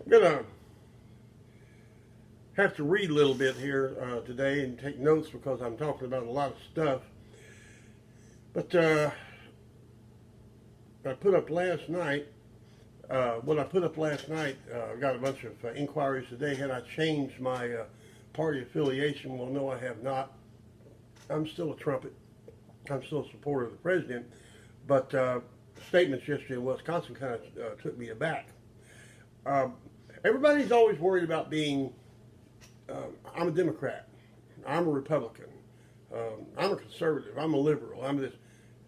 I'm gonna have to read a little bit here today and take notes because I'm talking about a lot of stuff. But I put up last night. What I put up last night, got a bunch of inquiries today. Had I changed my party affiliation? Well, no, I have not. I'm still a trumpet. I'm still a supporter of the president. But statements yesterday in Wisconsin kind of took me aback. Uh, Everybody's always worried about being. I'm a Democrat. I'm a Republican. I'm a conservative. I'm a liberal. I'm this,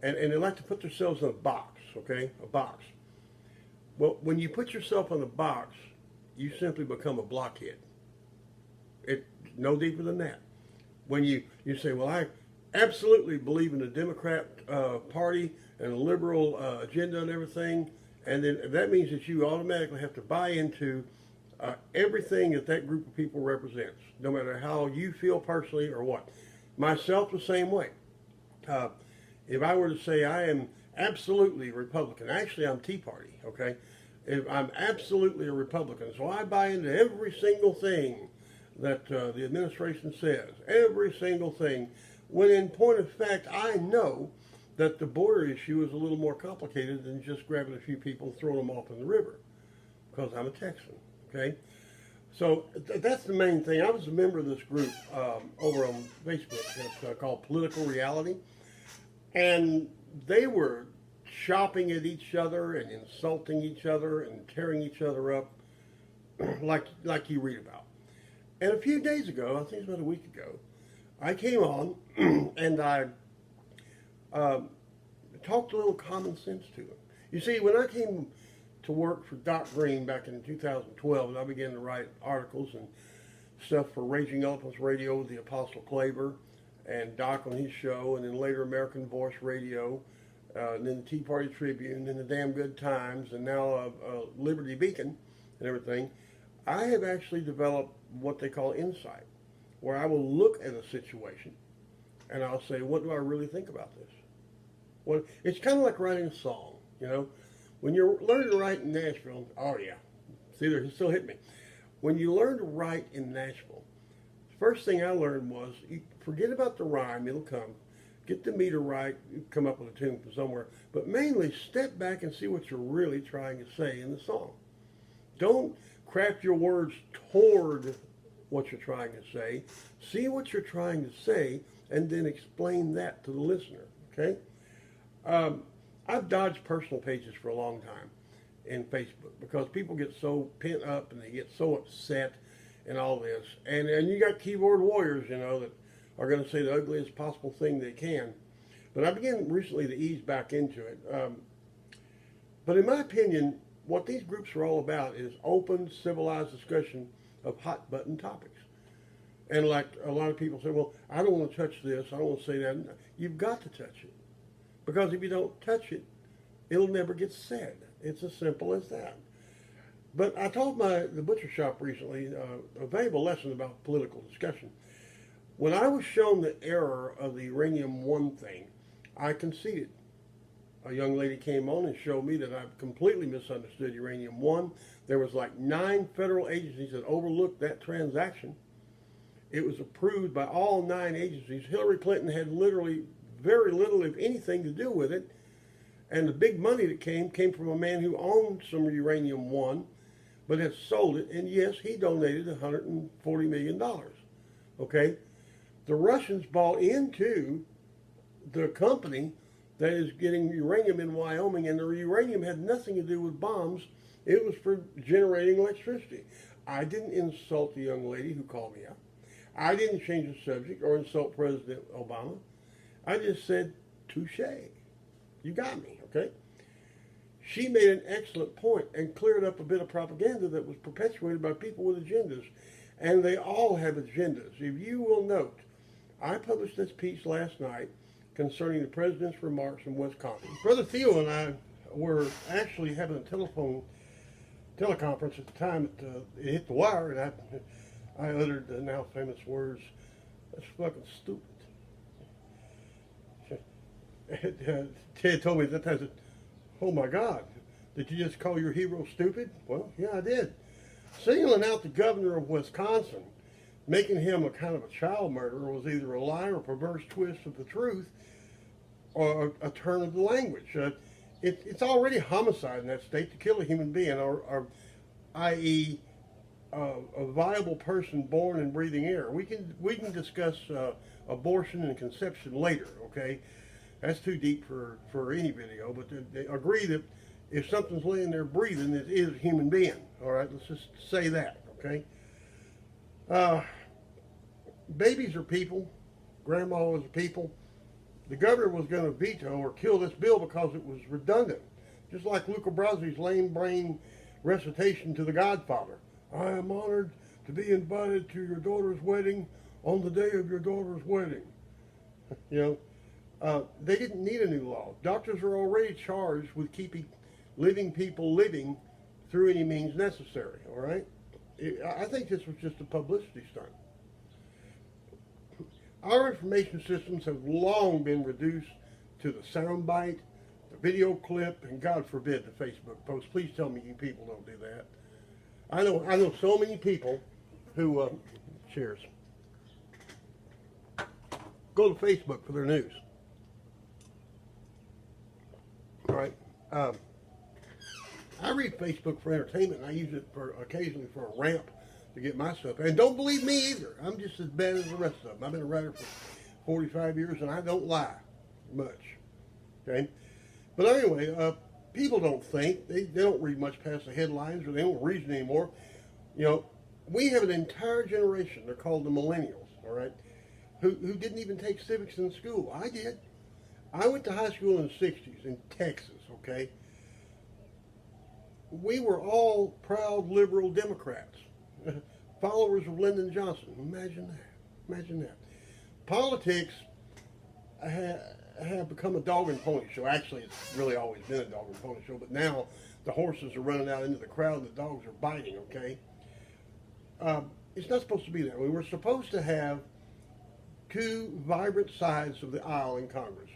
and they like to put themselves in a box. Okay, a box. Well, when you put yourself in a box, you simply become a blockhead. It's no deeper than that. When you say, well, I absolutely believe in the Democrat Party and the liberal agenda and everything, and then that means that you automatically have to buy into everything that that group of people represents, no matter how you feel personally or what. Myself, the same way. Uh, if I were to say I am absolutely Republican, actually I'm Tea Party, okay? If I'm absolutely a Republican, so I buy into every single thing that the administration says, every single thing, when in point of fact I know that the border issue is a little more complicated than just grabbing a few people and throwing them off in the river, because I'm a Texan, okay? So that's the main thing. I was a member of this group over on Facebook. It's called Political Reality. And they were chopping at each other and insulting each other and tearing each other up like you read about. And a few days ago, I think it was about a week ago, I came on and I talked a little common sense to them. You see, when I came to work for Doc Green back in 2012, and I began to write articles and stuff for Raging Elephants Radio with the Apostle Claver and Doc on his show, and then later American Voice Radio, and then the Tea Party Tribune, and the Damn Good Times, and now Liberty Beacon and everything. I have actually developed what they call insight, where I will look at a situation and I'll say, what do I really think about this? Well, it's kind of like writing a song, you know. When you're learning to write in Nashville, oh yeah, see there, it still hit me. When you learn to write in Nashville, the first thing I learned was, you forget about the rhyme, it'll come. Get the meter right, you come up with a tune from somewhere. But mainly, step back and see what you're really trying to say in the song. Don't craft your words toward what you're trying to say. See what you're trying to say, and then explain that to the listener, okay? I've dodged personal pages for a long time in Facebook because people get so pent up and they get so upset and all this. And you got keyboard warriors, you know, that are going to say the ugliest possible thing they can. But I began recently to ease back into it. But in my opinion, what these groups are all about is open, civilized discussion of hot button topics. And like a lot of people say, well, I don't want to touch this, I don't want to say that. You've got to touch it. Because if you don't touch it, it'll never get said. It's as simple as that. But I taught the butcher shop recently a valuable lesson about political discussion. When I was shown the error of the uranium-1 thing, I conceded. A young lady came on and showed me that I've completely misunderstood uranium-1. There was like 9 federal agencies that overlooked that transaction. It was approved by all 9 agencies. Hillary Clinton had literally very little, if anything, to do with it. And the big money that came from a man who owned some uranium-1, but has sold it. And yes, he donated $140 million. Okay? The Russians bought into the company that is getting uranium in Wyoming, and the uranium had nothing to do with bombs. It was for generating electricity. I didn't insult the young lady who called me out. I didn't change the subject or insult President Obama. I just said, touche. You got me, okay? She made an excellent point and cleared up a bit of propaganda that was perpetuated by people with agendas. And they all have agendas. If you will note, I published this piece last night concerning the president's remarks in Wisconsin. Brother Theo and I were actually having a teleconference at the time it hit the wire, and I uttered the now famous words, "That's fucking stupid." Ted told me that time, I said, "Oh my God, did you just call your hero stupid?" Well, yeah, I did. Singling out the governor of Wisconsin, making him a kind of a child murderer, was either a lie or a perverse twist of the truth or a turn of the language. It's already homicide in that state to kill a human being, or i.e., a viable person born and breathing air. We can discuss abortion and conception later. Okay, that's too deep for any video. But they agree that if something's laying there breathing, it is a human being. All right, let's just say that. Okay. Babies are people. Grandma was a people. The governor was going to veto or kill this bill because it was redundant. Just like Luca Brasi's lame brain recitation to The Godfather. I am honored to be invited to your daughter's wedding on the day of your daughter's wedding. They didn't need a new law. Doctors are already charged with keeping living people living through any means necessary, all right? I think this was just a publicity stunt. Our information systems have long been reduced to the soundbite, the video clip, and God forbid the Facebook post. Please tell me you people don't do that. I know so many people who cheers, go to Facebook for their news. All right. I read Facebook for entertainment, and I use it occasionally for a rant to get my stuff. And don't believe me either. I'm just as bad as the rest of them. I've been a writer for 45 years, and I don't lie much. Okay? But anyway, people don't think. They don't read much past the headlines, or they don't reason anymore. We have an entire generation, they're called the millennials, all right, who didn't even take civics in school. I did. I went to high school in the 60s in Texas, okay? We were all proud liberal Democrats, followers of Lyndon Johnson. Imagine that. Politics have become a dog and pony show. Actually, it's really always been a dog and pony show, but now the horses are running out into the crowd and the dogs are biting, okay? It's not supposed to be that way. We're supposed to have two vibrant sides of the aisle in Congress.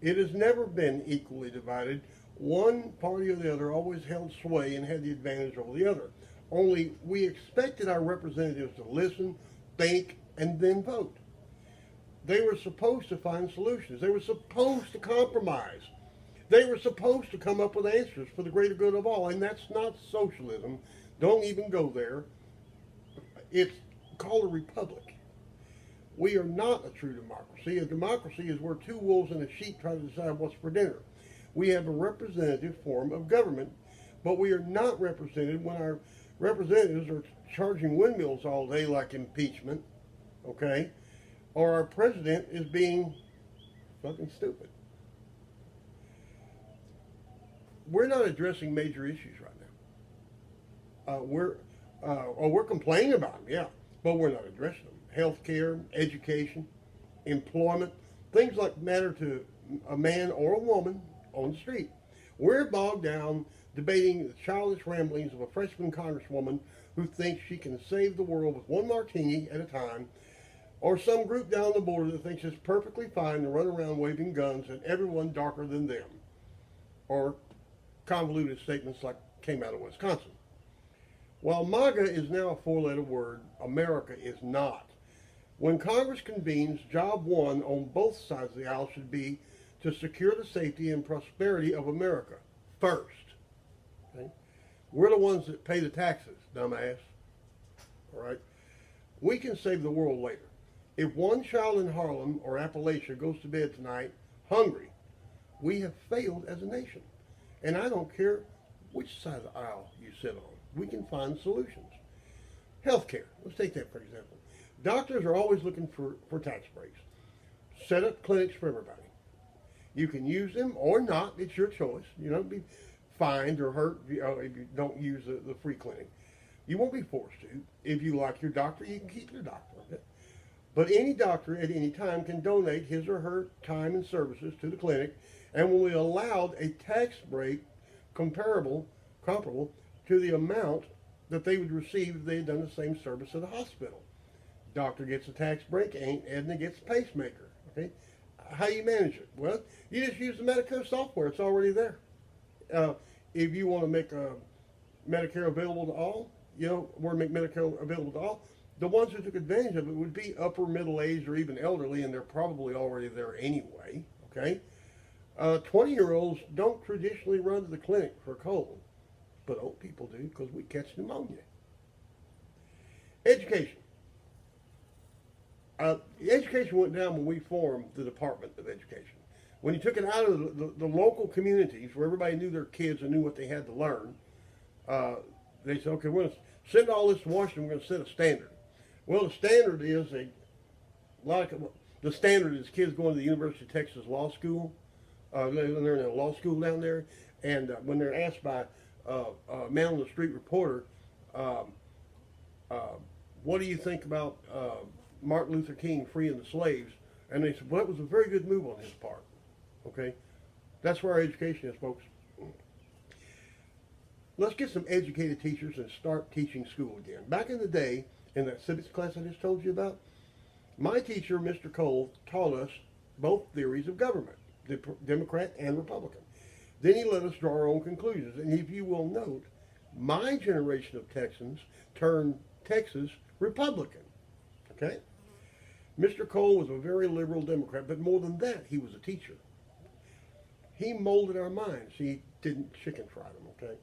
It has never been equally divided. One party or the other always held sway and had the advantage over the other. Only we expected our representatives to listen, think, and then vote. They were supposed to find solutions. They were supposed to compromise. They were supposed to come up with answers for the greater good of all, and that's not socialism. Don't even go there. It's called a republic. We are not a true democracy. A democracy is where two wolves and a sheep try to decide what's for dinner. We have a representative form of government, but we are not represented when our representatives are charging windmills all day like impeachment, okay? Or our president is being fucking stupid. We're not addressing major issues right now. We're complaining about them, yeah, but we're not addressing them. Healthcare, education, employment, things like matter to a man or a woman on the street. We're bogged down debating the childish ramblings of a freshman congresswoman who thinks she can save the world with one martini at a time, or some group down the border that thinks it's perfectly fine to run around waving guns at everyone darker than them, or convoluted statements like came out of Wisconsin. While MAGA is now a four-letter word, America is not. When Congress convenes, job one on both sides of the aisle should be to secure the safety and prosperity of America first. Okay? We're the ones that pay the taxes, dumbass. All right? We can save the world later. If one child in Harlem or Appalachia goes to bed tonight hungry, we have failed as a nation. And I don't care which side of the aisle you sit on. We can find solutions. Healthcare. Let's take that for example. Doctors are always looking for tax breaks. Set up clinics for everybody. You can use them or not. It's your choice. You don't be fined or hurt if you don't use the free clinic. You won't be forced to. If you like your doctor, you can keep your doctor. Okay? But any doctor at any time can donate his or her time and services to the clinic, and will be allowed a tax break comparable to the amount that they would receive if they had done the same service at a hospital. Doctor gets a tax break, Aunt Edna gets a pacemaker. Okay, how you manage it? Well, you just use the Medicare software; it's already there. If you want to make Medicare available to all, were Medical available to all. The ones who took advantage of it would be upper middle aged or even elderly, and they're probably already there anyway. Okay, 20-year-olds don't traditionally run to the clinic for a cold, but old people do because we catch pneumonia. Education. Education went down when we formed the Department of Education. When you took it out of the local communities where everybody knew their kids and knew what they had to learn, they said, okay, we're going to send all this to Washington, we're going to set a standard. Well, the standard is the standard is kids going to the University of Texas Law School. They're in a law school down there, and when they're asked by a man on the street reporter, what do you think about Martin Luther King freeing the slaves? And they said, well, that was a very good move on his part. Okay, that's where our education is, folks. Let's get some educated teachers and start teaching school again. Back in the day, in that civics class I just told you about, my teacher, Mr. Cole, taught us both theories of government, the Democrat and Republican. Then he let us draw our own conclusions. And if you will note, my generation of Texans turned Texas Republican. Okay? Mr. Cole was a very liberal Democrat, but more than that, he was a teacher. He molded our minds. He didn't chicken fry them, okay?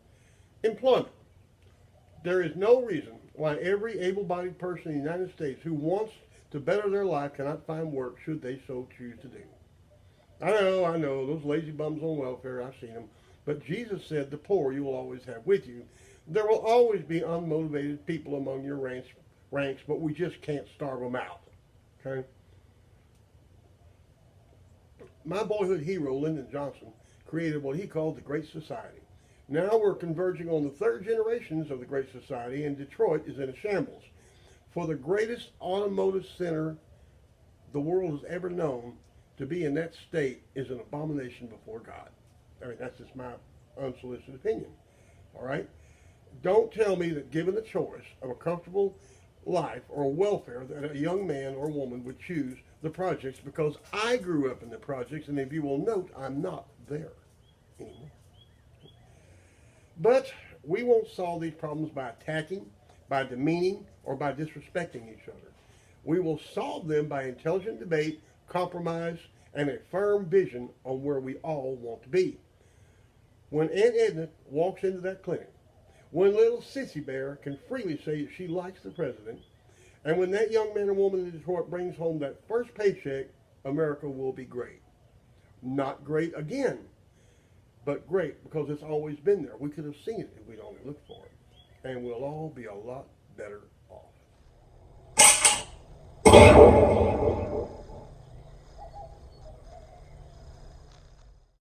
Employment. There is no reason why every able-bodied person in the United States who wants to better their life cannot find work should they so choose to do. I know, those lazy bums on welfare, I've seen them. But Jesus said, the poor you will always have with you. There will always be unmotivated people among your ranks, but we just can't starve them out, okay? My boyhood hero, Lyndon Johnson, created what he called the Great Society. Now we're converging on the third generations of the Great Society, and Detroit is in a shambles. For the greatest automotive center the world has ever known, to be in that state is an abomination before God. I mean, that's just my unsolicited opinion. All right? Don't tell me that given the choice of a comfortable life or welfare that a young man or woman would choose the projects, because I grew up in the projects, and if you will note, I'm not there anymore. But we won't solve these problems by attacking, by demeaning, or by disrespecting each other. We will solve them by intelligent debate, compromise, and a firm vision on where we all want to be. When Aunt Edna walks into that clinic, when little Sissy Bear can freely say that she likes the president, and when that young man or woman in Detroit brings home that first paycheck, America will be great. Not great again, but great because it's always been there. We could have seen it if we'd only looked for it. And we'll all be a lot better